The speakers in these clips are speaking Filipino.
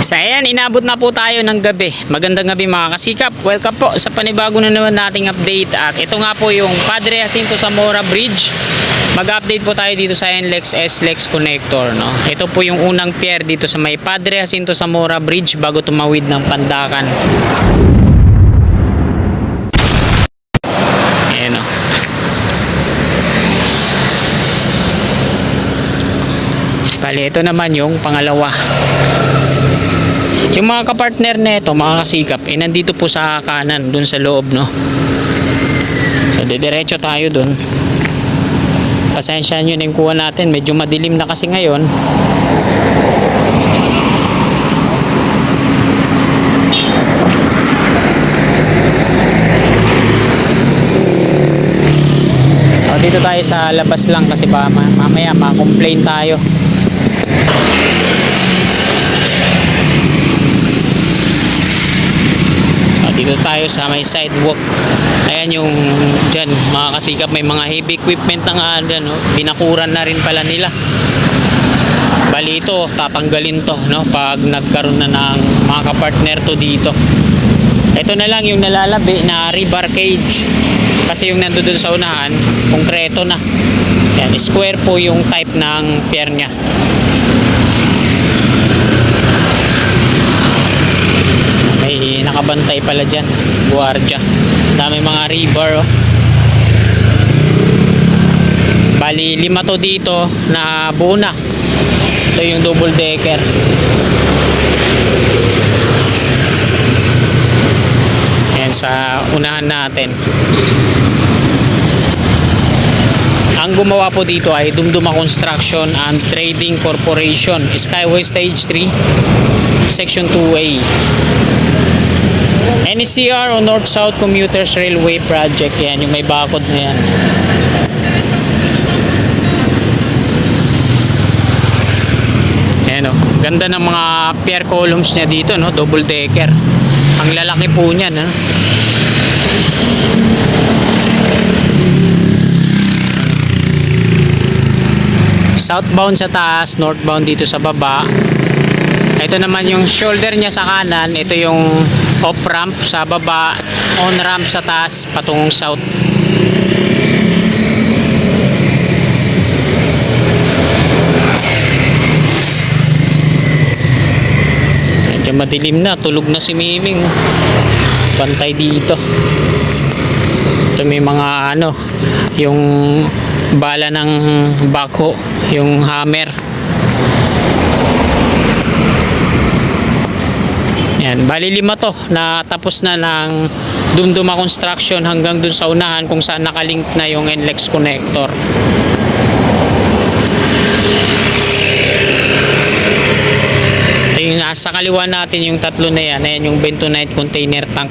So ayan, inabot na po tayo ng gabi. Magandang gabi mga kasikap. Welcome po sa panibago na naman nating update. At ito nga po yung Padre Jacinto Zamora Bridge. Mag-update po tayo dito sa NLEX SLEX Connector, no? Ito po yung unang pier dito sa may Padre Jacinto Zamora Bridge bago tumawid ng Pandakan. Ayan, no? Bali, ito naman yung pangalawa. Yung mga kapartner nito, mga kasikap, nandito po sa kanan, dun sa loob, no? So, diretso tayo dun. Pasensyahan nyo na yung kuha natin. Medyo madilim na kasi ngayon. So, dito tayo sa labas lang kasi ba mamaya ma-complain tayo. Dito tayo sa may sidewalk. Ayan yung dyan mga kasikap, may mga heavy equipment na nga, no? Binakuran na rin pala nila. Bali ito tatanggalin to, no? Pag nagkaroon na ng mga kapartner to dito. Ito na lang yung nalalabi na rebar cage, kasi yung nandoon sa unahan konkreto na. Yan, square po yung type ng pier nya. May nakabantay pala dyan, guardia. Dami mga rebar, oh. Bali 5 to dito na buo na. Ito yung double decker. Ayan sa unahan natin. Ang gumawa po dito ay Dumduma Construction and Trading Corporation, Skyway Stage 3, Section 2A. NCR o North-South Commuters Railway Project. Yan, yung may bakod na yan. Ayan, oh. Ganda ng mga pier columns niya dito, no? Double decker. Ang lalaki po niyan, no? Southbound sa taas, northbound dito sa baba. Ito naman yung shoulder niya sa kanan. Ito yung off ramp sa baba, on ramp sa taas patungong south. Medyo madilim na, tulog na si Miming. Bantay dito. Ito may mga ano, yung bala ng backhoe, yung hammer. Yan, bali 5 to na tapos na ng Dumduma Construction hanggang dun sa unahan kung saan nakalink na yung NLEX connector. Ito yung sa kaliwa natin, yung tatlo na yan. Ayan yung bentonite container tank.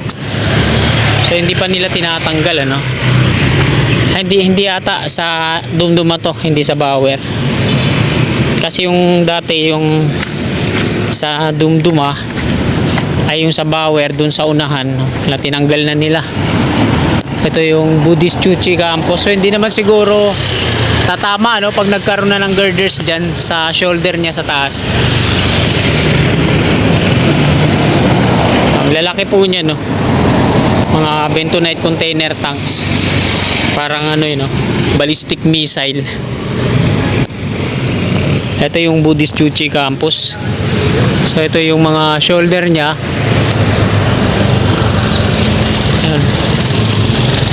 So hindi pa nila tinatanggal, ano? Hindi ata sa Dumduma to, hindi sa Bauer. Kasi yung dati yung sa Dumduma ay yung sa Bauer dun sa unahan, na tinanggal na nila. Ito yung Buddhist Chuchi Campus. So hindi naman siguro tatama, no, pag nagkaroon na ng girders dyan sa shoulder niya sa taas. Ang lalaki po niya, no, mga bentonite container tanks. Parang ano yun, no, ballistic missile. Ito yung Buddhist Chuchi Campus. So ito yung mga shoulder niya. Ayan.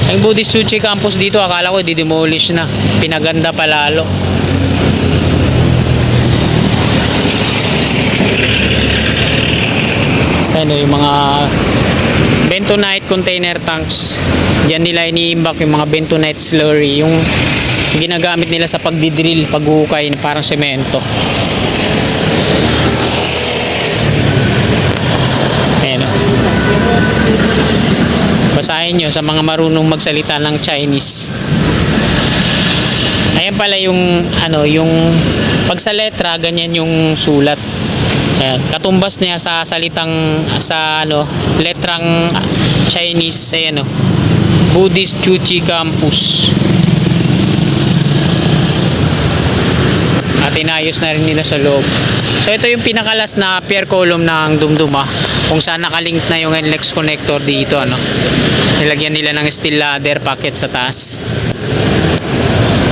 Ang Buddhist Chuchi Campus dito, akala ko di-demolish na. Pinaganda pa lalo. Ano yung mga bentonite container tanks. Diyan nila iniimbak yung mga bentonite slurry, yung ginagamit nila sa pagdidrill, paghuhukay, parang semento. Ayan, oh. Basahin nyo sa mga marunong magsalita ng Chinese. Ayan pala yung ano, yung pag sa letra ganyan yung sulat. Ayan, katumbas niya sa salitang sa ano, letrang Chinese. Ayan, oh. Buddhist Chuchi Campus. At inayos na rin nila sa loob. So ito yung pinakalas na pier column ng Dumduma, kung saan nakalink na yung NLEX connector dito, ano. Nilagyan nila ng steel ladder packet sa taas.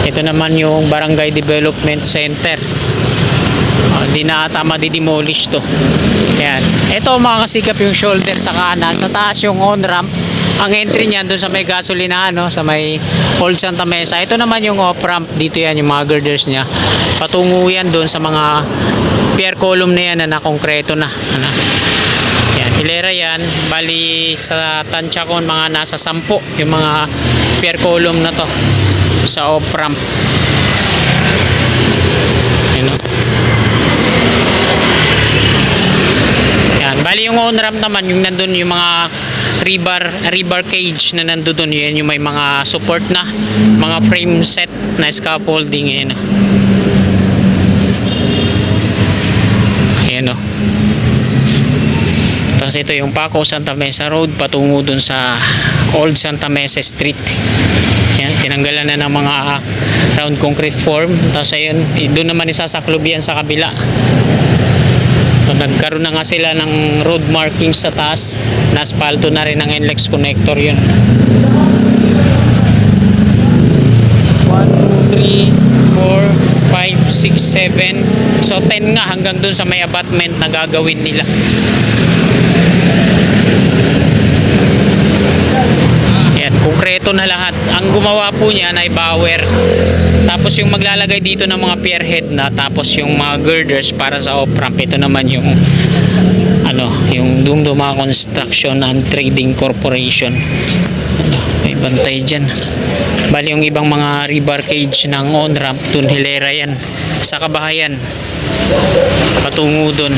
Ito naman yung Barangay Development Center. Hindi na ata madidemolish to. Ayan. Ito mga kasikap yung shoulder sa kanan. Sa taas yung on-ramp. Ang entry niyan doon sa may gasolinahan, no? Sa may Old Santa Mesa. Ito naman yung off-ramp. Dito yan yung mga girders niya. Patungo yan doon sa mga pier column na yan na nakongkreto na. Ano? Yan. Hilera yan. Bali sa Tanchakon mga nasa 10 yung mga pier column na to sa off-ramp. Yun, no? Yan. Bali yung on-ramp naman, yung nandun yung mga rebar cage na nandun, yan yung may mga support na mga frame set na scaffolding. Yan. Ayan, o. Tapos ito yung Paco Santa Mesa Road patungo dun sa Old Santa Mesa Street. Yan, tinanggalan na ng mga round concrete form. Tapos ayun, doon naman isasaklob yan sa kabila. So, nagkaroon na nga sila ng road markings sa taas. Na-asphalto na rin ng NLEX connector yun. 1, 2, 3, 4, 5, 6, 7. So 10 nga hanggang doon sa may abutment na gagawin nila. Yan, konkreto na lahat. Ang gumawa po niyan ay Bauer. Tapos yung maglalagay dito ng mga pier head na, tapos yung mga girders para sa off-ramp. Ito naman yung yung Dumduma Construction and Trading Corporation. May bantay dyan. Bali yung ibang mga rebar cage ng on-ramp dun, hilera yan sa kabahayan patungo dun.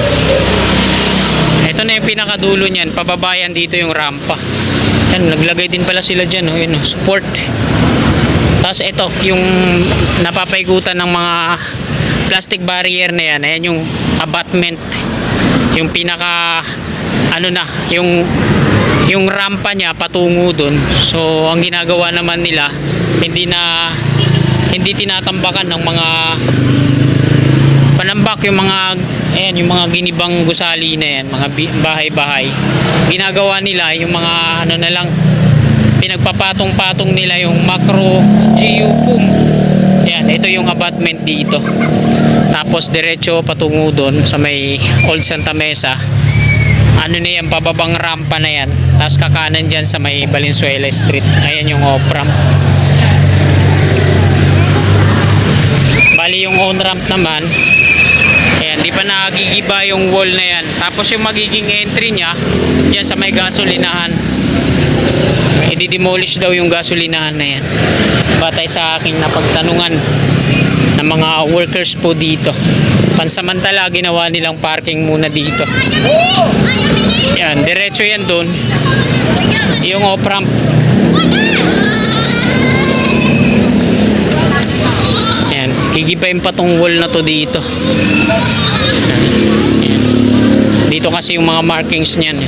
Ito na yung pinakadulo niyan, pababayan dito yung rampa. Yan, naglagay din pala sila dyan, yun, support. Tapos ito yung napapaikutan ng mga plastic barrier na yan. Ayan yung abutment, yung pinaka yung rampa niya patungo dun. So ang ginagawa naman nila, hindi tinatambakan ng mga panambak, yung mga ginibang gusali na yan, mga bahay-bahay. Ginagawa nila yung mga na lang, pinagpapatong-patong nila yung macro geofoam. Yan, ito yung abutment dito. Tapos diretso patungo doon sa may Old Santa Mesa. Na yan, pababang rampa na yan. Tapos kakanan dyan sa may Valenzuela Street. Ayan yung off-ramp. Bali yung on-ramp naman, ayan, di pa nagigiba yung wall na yan. Tapos yung magiging entry nya yan sa may gasolinahan. I-demolish daw yung gasolinahan na yan, batay sa aking napagtanungan ng mga workers po dito. Pansamantala ginawa nilang parking muna dito. Yan, diretso yan dun yung off-ramp. Yan, gigibayin pa tong wall na to dito. Yan. Dito kasi yung mga markings niyan.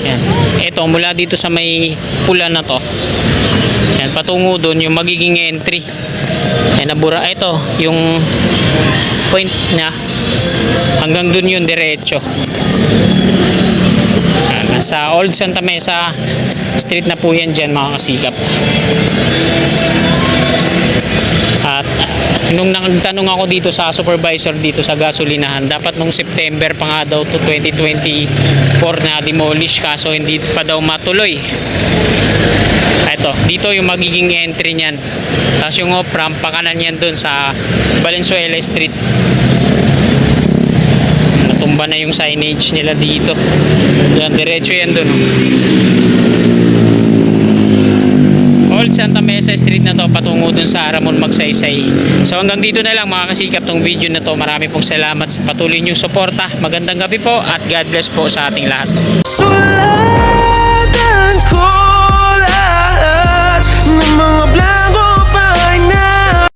Yan. Ito mula dito sa may pula na to. Yan, patungo doon yung magiging entry. Yan, nabura. Ito yung point niya. Hanggang doon yung diretso. Yan, sa Old Santa Mesa Street na po yan dyan, mga kasikap. At nung nagtanong ako dito sa supervisor dito sa gasolinahan, dapat nung September pa nga daw to 2024 na demolish, kaso hindi pa daw matuloy. Ito, dito yung magiging entry niyan. Tapos yung off-ramp, pakanan yan dun sa Valenzuela Street. Natumba na yung signage nila dito. Yan, diretso yan dun. Old Santa Mesa Street na to patungo dun sa Ramon Magsaysay. So hanggang dito na lang mga kasikap tong video na to. Marami pong salamat sa patuloy niyong suporta. Magandang gabi po at God bless po sa ating lahat.